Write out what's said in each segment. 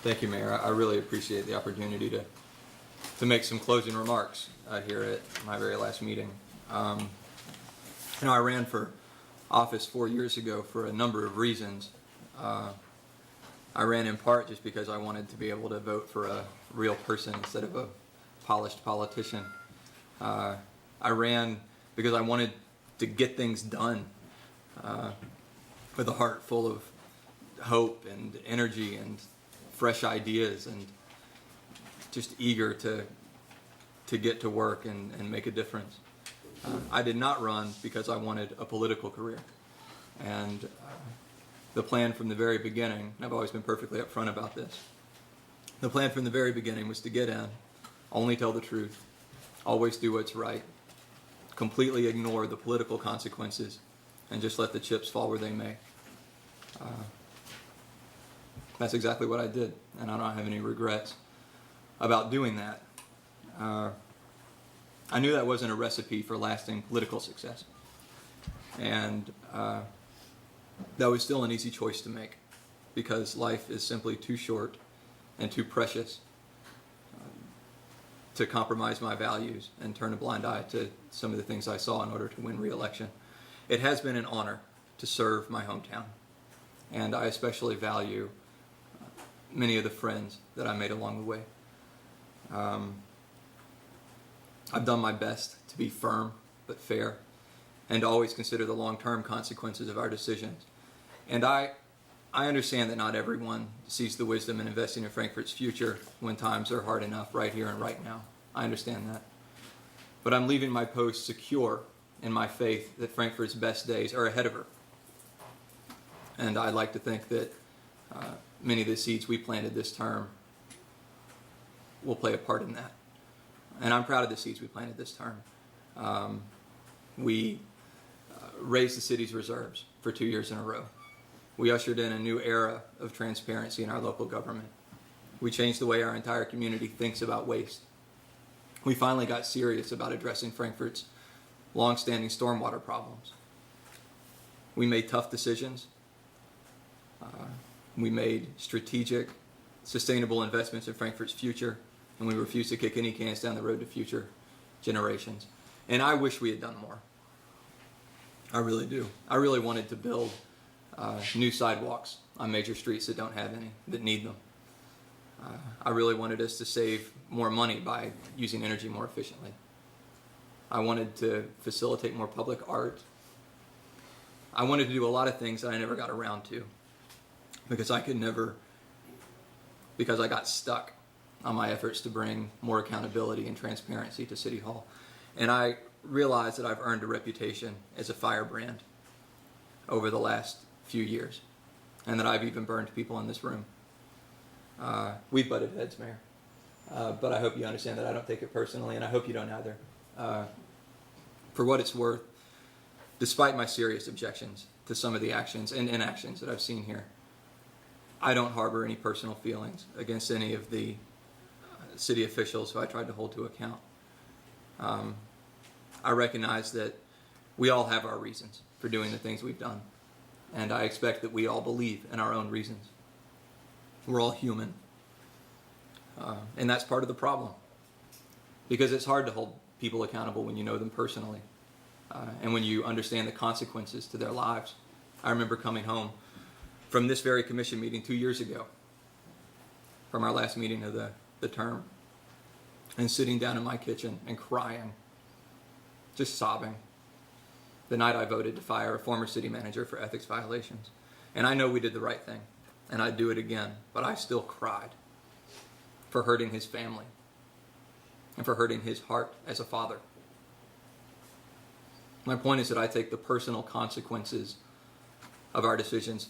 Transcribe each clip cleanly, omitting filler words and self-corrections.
Thank you, Mayor. I really appreciate the opportunity to make some closing remarks here at my very last meeting. I ran for office 4 years ago for a number of reasons. I ran in part just because I wanted to be able to vote for a real person instead of a polished politician. I ran because I wanted to get things done with a heart full of hope and energy and fresh ideas, and just eager to get to work and make a difference. I did not run because I wanted a political career. And the plan from the very beginning, and I've always been perfectly upfront about this, the plan from the very beginning was to get in, only tell the truth, always do what's right, completely ignore the political consequences, and just let the chips fall where they may. That's exactly what I did, and I don't have any regrets about doing that. I knew that wasn't a recipe for lasting political success, and that was still an easy choice to make, because life is simply too short and too precious to compromise my values and turn a blind eye to some of the things I saw in order to win re-election. It has been an honor to serve my hometown, and I especially value many of the friends that I made along the way. I've done my best to be firm but fair, and to always consider the long-term consequences of our decisions. And I understand that not everyone sees the wisdom in investing in Frankfort's future when times are hard enough right here and right now. I understand that. But I'm leaving my post secure in my faith that Frankfort's best days are ahead of her. And I'd like to think that many of the seeds we planted this term will play a part in that. And I'm proud of the seeds we planted this term. We raised the city's reserves for 2 years in a row. We ushered in a new era of transparency in our local government. We changed the way our entire community thinks about waste. We finally got serious about addressing Frankfort's long-standing stormwater problems. We made tough decisions. We made strategic, sustainable investments in Frankfort's future, and we refused to kick any cans down the road to future generations. And I wish we had done more. I really do. I really wanted to build new sidewalks on major streets that don't have any, that need them. I really wanted us to save more money by using energy more efficiently. I wanted to facilitate more public art. I wanted to do a lot of things that I never got around to because I got stuck on my efforts to bring more accountability and transparency to City Hall. And I realized that I've earned a reputation as a firebrand over the last few years, and that I've even burned people in this room. We've butted heads, Mayor, but I hope you understand that I don't take it personally, and I hope you don't either. For what it's worth, despite my serious objections to some of the actions and inactions that I've seen here, I don't harbor any personal feelings against any of the city officials who I tried to hold to account. I recognize that we all have our reasons for doing the things we've done, and I expect that we all believe in our own reasons. We're all human, and that's part of the problem, because it's hard to hold people accountable when you know them personally, and when you understand the consequences to their lives. I remember coming home from this very commission meeting 2 years ago, from our last meeting of the term, and sitting down in my kitchen and crying, just sobbing, the night I voted to fire a former city manager for ethics violations. And I know we did the right thing, and I'd do it again, but I still cried for hurting his family and for hurting his heart as a father. My point is that I take the personal consequences of our decisions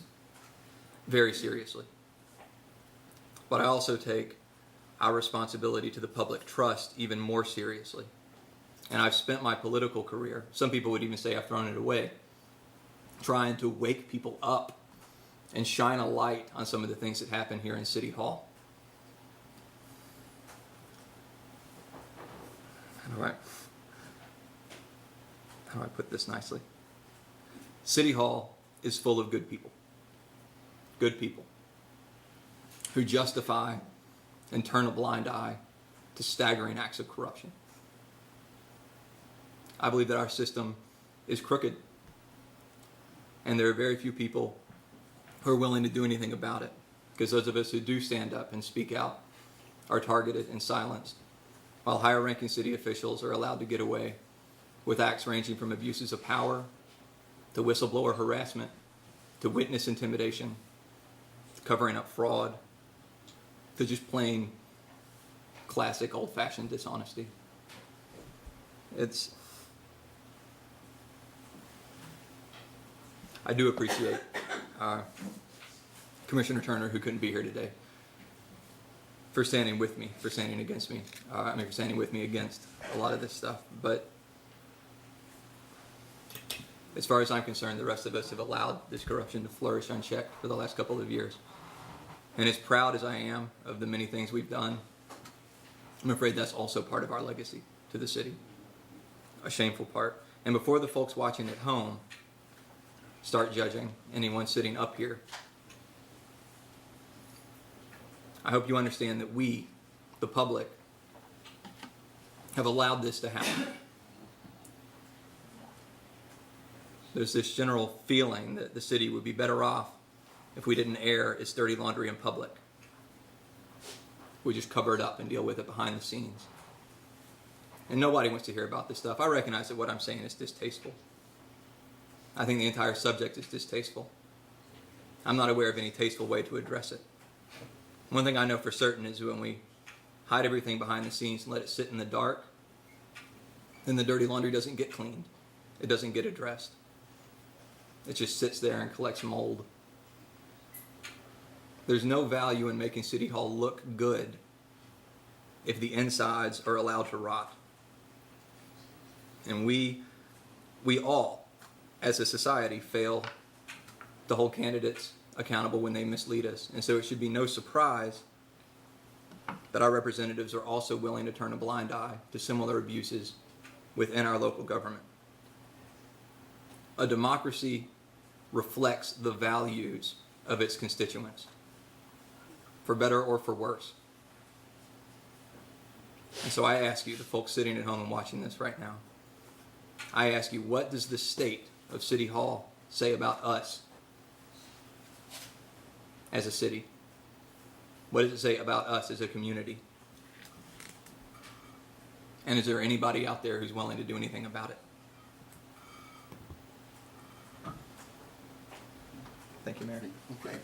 very seriously. But I also take our responsibility to the public trust even more seriously. And I've spent my political career, some people would even say I've thrown it away, trying to wake people up and shine a light on some of the things that happen here in City Hall. How do I put this nicely? City Hall is full of good people. Good people. who justify and turn a blind eye to staggering acts of corruption. I believe that our system is crooked, and there are very few people who are willing to do anything about it, because those of us who do stand up and speak out are targeted and silenced, while higher-ranking city officials are allowed to get away with acts ranging from abuses of power to whistleblower harassment to witness intimidation, to covering up fraud, to just plain classic old-fashioned dishonesty. I do appreciate Commissioner Turner, who couldn't be here today, for standing with me, for standing against me. For standing with me against a lot of this stuff. But as far as I'm concerned, the rest of us have allowed this corruption to flourish unchecked for the last couple of years. And as proud as I am of the many things we've done, I'm afraid that's also part of our legacy to the city. A shameful part. And before the folks watching at home start judging anyone sitting up here, I hope you understand that we, the public, have allowed this to happen. There's this general feeling that the city would be better off if we didn't air its dirty laundry in public. We just cover it up and deal with it behind the scenes. And nobody wants to hear about this stuff. I recognize that what I'm saying is distasteful. I think the entire subject is distasteful. I'm not aware of any tasteful way to address it. One thing I know for certain is when we hide everything behind the scenes and let it sit in the dark, then the dirty laundry doesn't get cleaned. It doesn't get addressed. It just sits there and collects mold. There's no value in making City Hall look good if the insides are allowed to rot. And we all, as a society, fail to hold candidates accountable when they mislead us. And so it should be no surprise that our representatives are also willing to turn a blind eye to similar abuses within our local government. A democracy reflects the values of its constituents, for better or for worse. And so I ask you, the folks sitting at home and watching this right now, I ask you, what does the state of City Hall say about us as a city? What does it say about us as a community? And is there anybody out there who's willing to do anything about it? Thank you, Mayor. Okay.